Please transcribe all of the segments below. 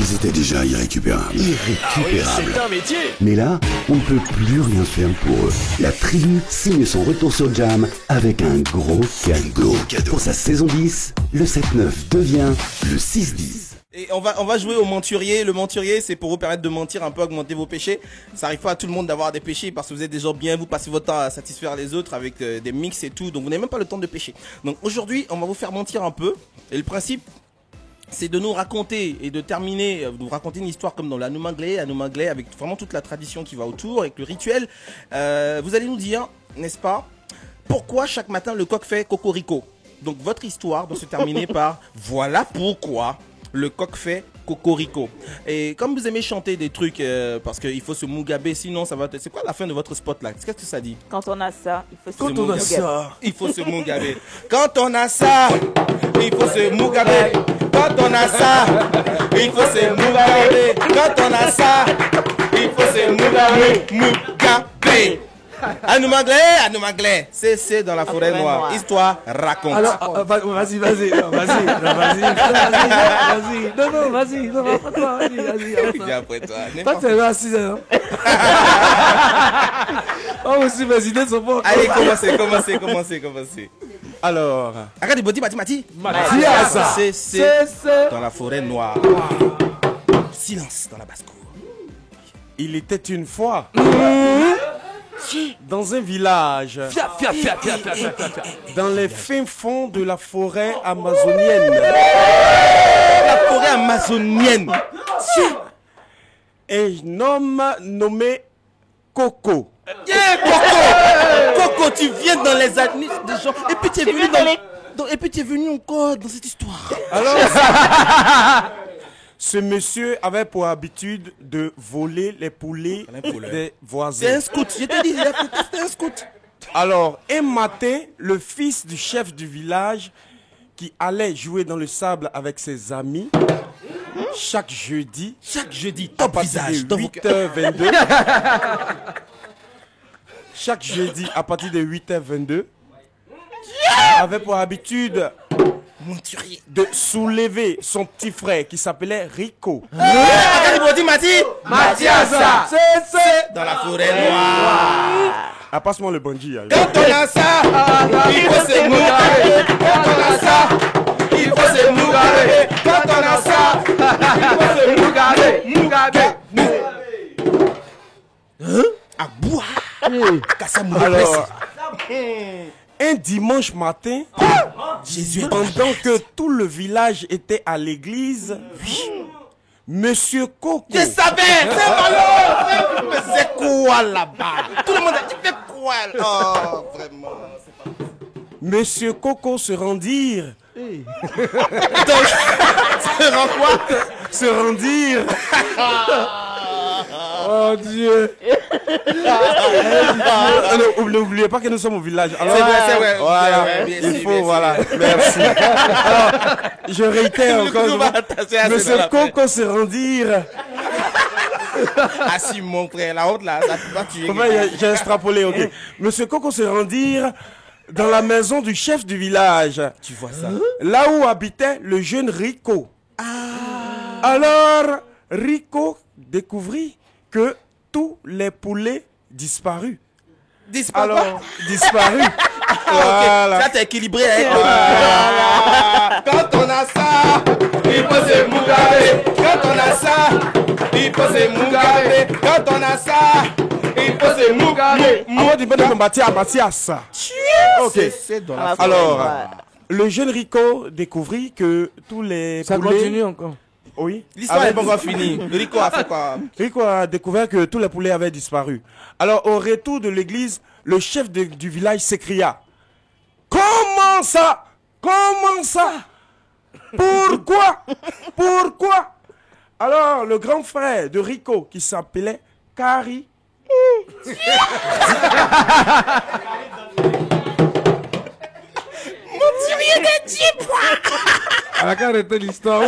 Ils étaient déjà irrécupérables. C'est un métier. Mais là, on ne peut plus rien faire pour eux. La tribu signe son retour sur Jam avec un gros cadeau. Pour sa saison 10, le 7-9 devient le 6-10. Et on va jouer au menturier. Le menturier, c'est pour vous permettre de mentir un peu, augmenter vos péchés. Ça arrive pas à tout le monde d'avoir des péchés parce que vous êtes des gens bien, vous passez votre temps à satisfaire les autres avec des mix et tout. Donc vous n'avez même pas le temps de pécher. Donc aujourd'hui, on va vous faire mentir un peu. Et le principe, c'est de nous raconter et de terminer, de vous raconter une histoire comme dans l'Anoumaghlé, avec vraiment toute la tradition qui va autour, avec le rituel. Vous allez nous dire, n'est-ce pas, pourquoi chaque matin le coq fait cocorico. Donc votre histoire doit se terminer par voilà pourquoi le coq fait cocorico. Et comme vous aimez chanter des trucs, parce qu'il faut se mougaber, sinon ça va... C'est quoi la fin de votre spot là? Qu'est-ce que ça dit? Quand on a ça, il faut se Quand on a mougaber. ça, il faut se mougaber. Quand on a ça, il faut se mougaber. Quand on a ça, il faut se mougaber. Quand on a ça, il faut se mougaber. Mougaber. Anoumaghlé, c'est dans la forêt noire. Histoire, raconte. Alors, vas-y. Non, vas-y. Non, après toi, vas-y. Viens après toi. Toi, t'es là à 6 heures. Oh, aussi, mes idées sont pas. Allez, commencez. Alors, Arrête de Mati. Mathias, C'est dans la forêt noire. Silence dans la basse-cour. il était une fois dans un village, dans les fins fonds de la forêt amazonienne. La forêt amazonienne. Un homme nommé Coco. Coco, tu viens dans les années des gens. Et puis tu es venu et puis tu es venu encore dans cette histoire. Alors, ce monsieur avait pour habitude de voler les poulets des voisins. C'est un scout. Je t'ai dit, c'est un scout. Alors, un matin, le fils du chef du village, qui allait jouer dans le sable avec ses amis, chaque jeudi, à top partir visage, de top 8h22, chaque jeudi à partir de 8h22, avait pour habitude de soulever son petit frère qui s'appelait Rico. Mathias, c'est dans la forêt noire. Ah, passe-moi le bungee. Allez. Quand on a ça, il faut se mougaber. Quand on a ça, il faut se mougaber. Quand on a ça, il faut se mougaber. À boire. Alors, un dimanche matin, pendant que tout le village était à l'église, Monsieur Coco. Je savais, c'est malheureux. Mais c'est quoi là-bas? Tout le monde a dit, mais quoi? Oh, vraiment. Monsieur Coco se rendirent. Donc, c'est rend quoi? Se rendirent. Oh Dieu. N'oubliez pas que nous sommes au village. Alors, C'est vrai. Voilà, il faut, voilà. Merci. Alors, je réitère encore. Monsieur Coco se rendirent. Ah si, mon frère, la honte là, ça peut pas tuer. J'ai extrapolé, ok. Monsieur Coco se rendirent dans la maison du chef du village. Tu vois ça? Là où habitait le jeune Rico. Alors, Rico découvrit que tous les poulets disparus. Alors, disparus. Voilà. Ça t'es équilibré avec Quand on a ça, il faut se mougaber. Quand on a ça, il faut se mougaber. Quand on a ça, il faut se mougaber. Moi, du bonhomme Mathias. Ok. Alors, le jeune Rico découvrit que tous les ça poulets... continue encore. Oui. L'histoire n'est pas encore finie. Rico a fait quoi? Rico a découvert que tous les poulets avaient disparu. Alors, au retour de l'église, le chef du village s'écria: comment ça? Comment ça? Pourquoi? Alors, le grand frère de Rico, qui s'appelait Kari, Arrêtez l'histoire.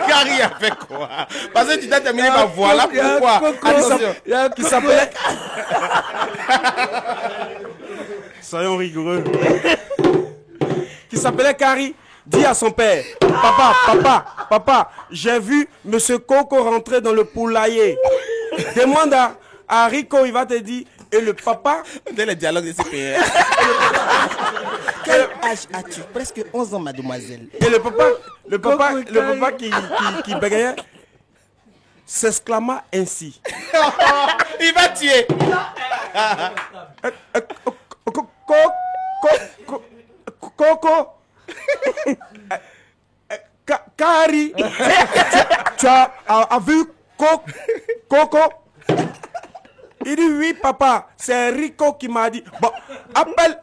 Gary a fait quoi? Parce que tu t'as terminé par voilà pourquoi. Attention. qui s'appelait... Soyons rigoureux. Qui s'appelait Kari, dit à son père, papa, j'ai vu Monsieur Coco rentrer dans le poulailler. Demande à Rico, il va te dire, et le papa... Dès le dialogue de CPR. Quel âge as-tu? Presque 11 ans, mademoiselle. Et le papa qui bégayait s'exclama ainsi. Il va tuer. Coco, Kari, tu as vu Coco? Il dit oui papa, c'est Rico qui m'a dit. Bon, appelle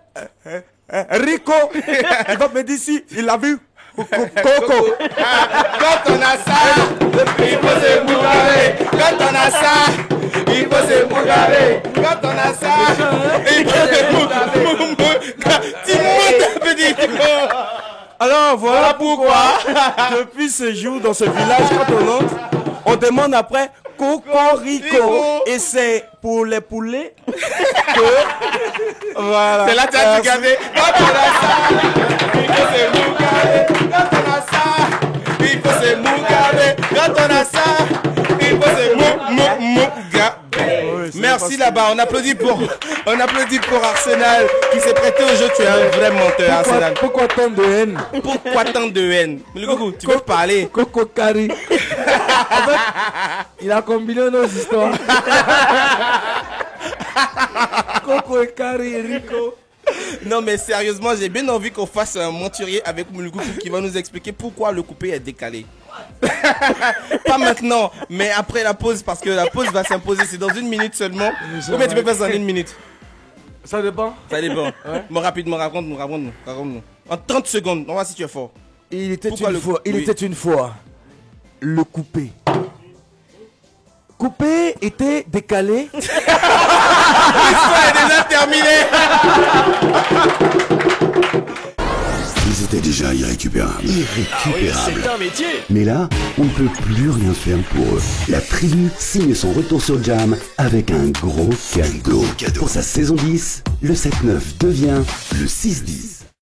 Rico, il va me dire si il a vu Coco. Quand on a ça, il faut se mougarer. Quand on a ça, il faut se mougarer. Quand on a ça, il faut se mougarer. Alors voilà pourquoi, depuis ce jour dans ce village, quand on entre, on demande après Cocorico. Et c'est pour les poulets que... Voilà. C'est là que tu as regardé. Quand on a ça, il faut se mougarer. Quand on a ça, il faut se mougarer. Quand on a ça, il faut se mougarer. Merci là-bas, on applaudit pour Arsenal qui s'est prêté au jeu. Tu es un vrai menteur, Arsenal. Pourquoi tant de haine? Pourquoi tant de haine? Mais le Gougou, tu veux parler? Coco Kari. En fait, il a combiné nos histoires. Coco et Kari et Rico. Non mais sérieusement, j'ai bien envie qu'on fasse un monturier avec Moulgoupou qui va nous expliquer pourquoi le coupé est décalé. Pas maintenant, mais après la pause, parce que la pause va s'imposer, c'est dans 1 minute seulement. Combien tu peux faire ça en 1 minute? Ça dépend. Ça dépend. Ouais. Bon, rapidement, raconte-nous. En 30 secondes, on va voir si tu es fort. Il était une fois le coupé. Coupé était décalé. L'histoire est déjà terminée. Ils étaient déjà irrécupérables. C'est un métier. Mais là, on ne peut plus rien faire pour eux. La tribu signe son retour sur Jam avec un gros cadeau. Pour sa saison 10, le 7-9 devient le 6-10.